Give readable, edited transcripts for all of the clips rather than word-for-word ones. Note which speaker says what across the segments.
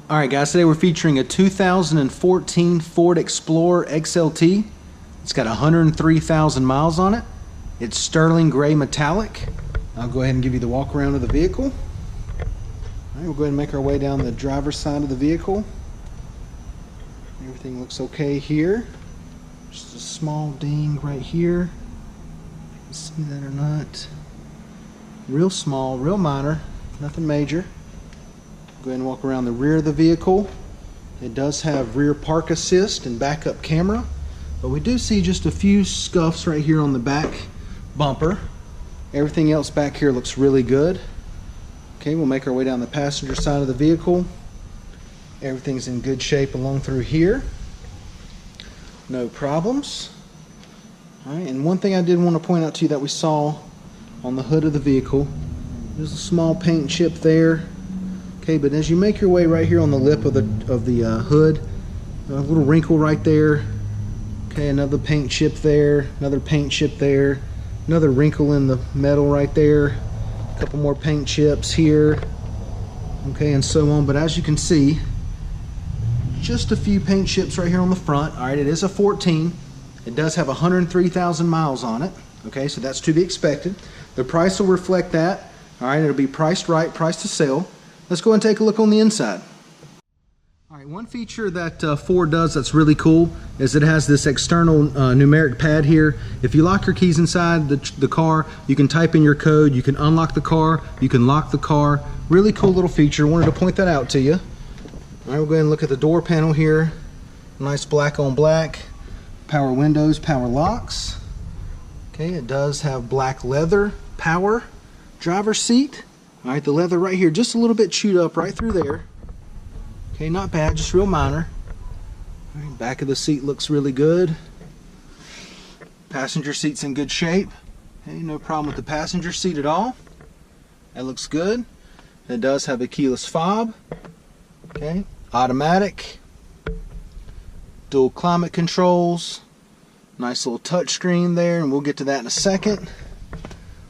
Speaker 1: Alright guys, today we're featuring a 2014 Ford Explorer XLT. It's got 103,000 miles on it. It's sterling gray metallic. I'll go ahead and give you the walk around of the vehicle. Alright, we'll go ahead and make our way down the driver's side of the vehicle. Everything looks okay here. Just a small ding right here. You can see that or not. Real small, real minor, nothing major. Go ahead and walk around the rear of the vehicle. It does have rear park assist and backup camera, but we do see just a few scuffs right here on the back bumper. Everything else back here looks really good. Okay, we'll make our way down the passenger side of the vehicle. Everything's in good shape along through here. No problems. All right, and one thing I did want to point out to you that we saw on the hood of the vehicle, there's a small paint chip there. Okay, but as you make your way right here on the lip of the hood, a little wrinkle right there. Okay, another paint chip there, another paint chip there, another wrinkle in the metal right there, a couple more paint chips here, okay, and so on. But as you can see, just a few paint chips right here on the front. All right, it is a 14. It does have 103,000 miles on it. Okay, so that's to be expected. The price will reflect that. All right, it'll be priced right, priced to sell. Let's go and take a look on the inside. All right, one feature that Ford does that's really cool is it has this external numeric pad here. If you lock your keys inside the car, you can type in your code, you can unlock the car, you can lock the car. Really cool little feature. Wanted to point that out to you. All right, we'll go ahead and look at the door panel here. Nice black on black. Power windows, power locks. Okay, it does have black leather power driver's seat. All right, the leather right here, just a little bit chewed up right through there. Okay, not bad, just real minor. All right, back of the seat looks really good. Passenger seat's in good shape. Okay, no problem with the passenger seat at all. That looks good. It does have a keyless fob. Okay, automatic. Dual climate controls. Nice little touch screen there, and we'll get to that in a second.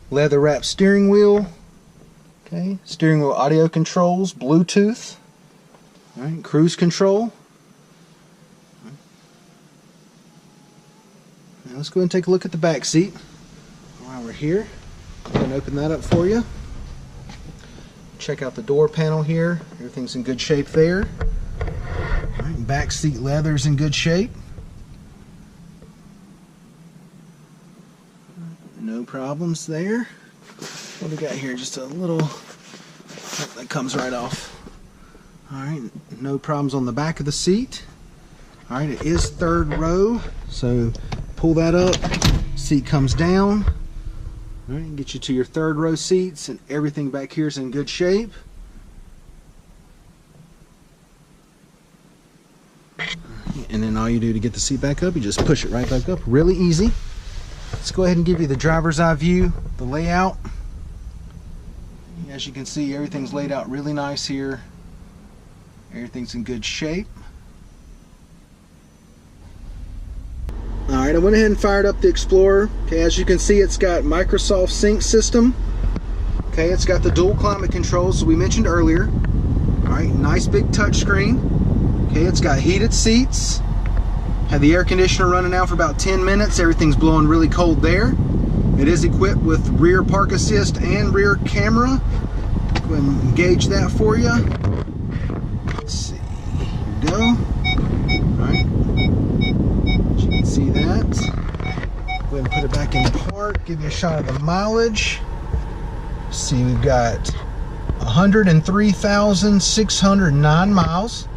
Speaker 1: Leather wrapped steering wheel. Okay, steering wheel audio controls, Bluetooth, all right, cruise control. Now let's go ahead and take a look at the back seat while we're here. I'm going to open that up for you. Check out the door panel here. Everything's in good shape there. All right, back seat leather's in good shape. No problems there. What do we got here? Just a little, that comes right off. Alright, no problems on the back of the seat. Alright, it is third row, so pull that up, seat comes down. Alright, get you to your third row seats, and everything back here is in good shape. And then all you do to get the seat back up, you just push it right back up. Really easy. Let's go ahead and give you the driver's eye view, the layout. As you can see, everything's laid out really nice here. Everything's in good shape. Alright, I went ahead and fired up the Explorer. Okay, as you can see, it's got Microsoft Sync system. Okay, it's got the dual climate controls we mentioned earlier. Alright, nice big touch screen. Okay, it's got heated seats. Had the air conditioner running now for about 10 minutes. Everything's blowing really cold there. It is equipped with rear park assist and rear camera. Go ahead and engage that for you. Let's see. Here we go. Alright. You can see that. Go ahead and put it back in park. Give you a shot of the mileage. See, we've got 103,609 miles.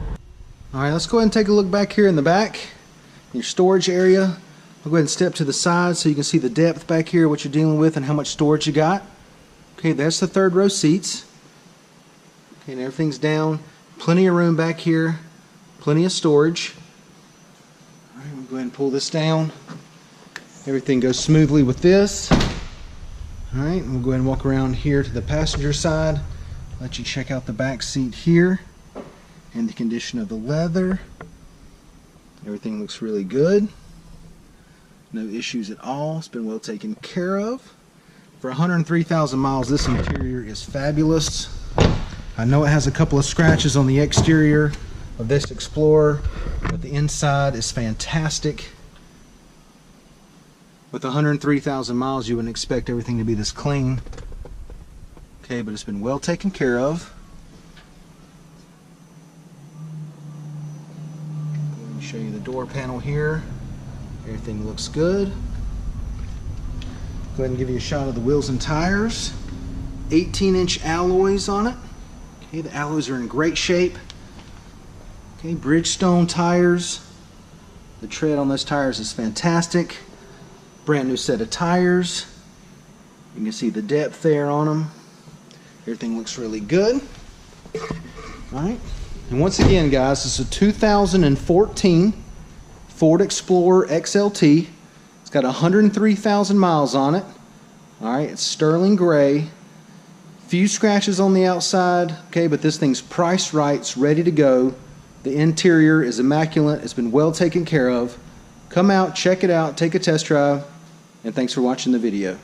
Speaker 1: Alright, let's go ahead and take a look back here in the back. Your storage area. I'll go ahead and step to the side so you can see the depth back here, what you're dealing with, and how much storage you got. Okay, that's the third row seats. Okay, and everything's down. Plenty of room back here. Plenty of storage. All right, we'll go ahead and pull this down. Everything goes smoothly with this. All right, and we'll go ahead and walk around here to the passenger side. Let you check out the back seat here and the condition of the leather. Everything looks really good. No issues at all. It's been well taken care of. For 103,000 miles, this interior is fabulous. I know it has a couple of scratches on the exterior of this Explorer, but the inside is fantastic. With 103,000 miles, you wouldn't expect everything to be this clean. Okay, but it's been well taken care of. Let me show you the door panel here. Everything looks good. Go ahead and give you a shot of the wheels and tires. 18-inch alloys on it. Okay, the alloys are in great shape. Okay, Bridgestone tires. The tread on those tires is fantastic. Brand new set of tires. You can see the depth there on them. Everything looks really good. Alright, and once again guys, this is a 2014 Ford Explorer XLT. It's got 103,000 miles on it. Alright, it's sterling gray. Few scratches on the outside, okay, but this thing's priced right, it's ready to go. The interior is immaculate, it's been well taken care of. Come out, check it out, take a test drive, and thanks for watching the video.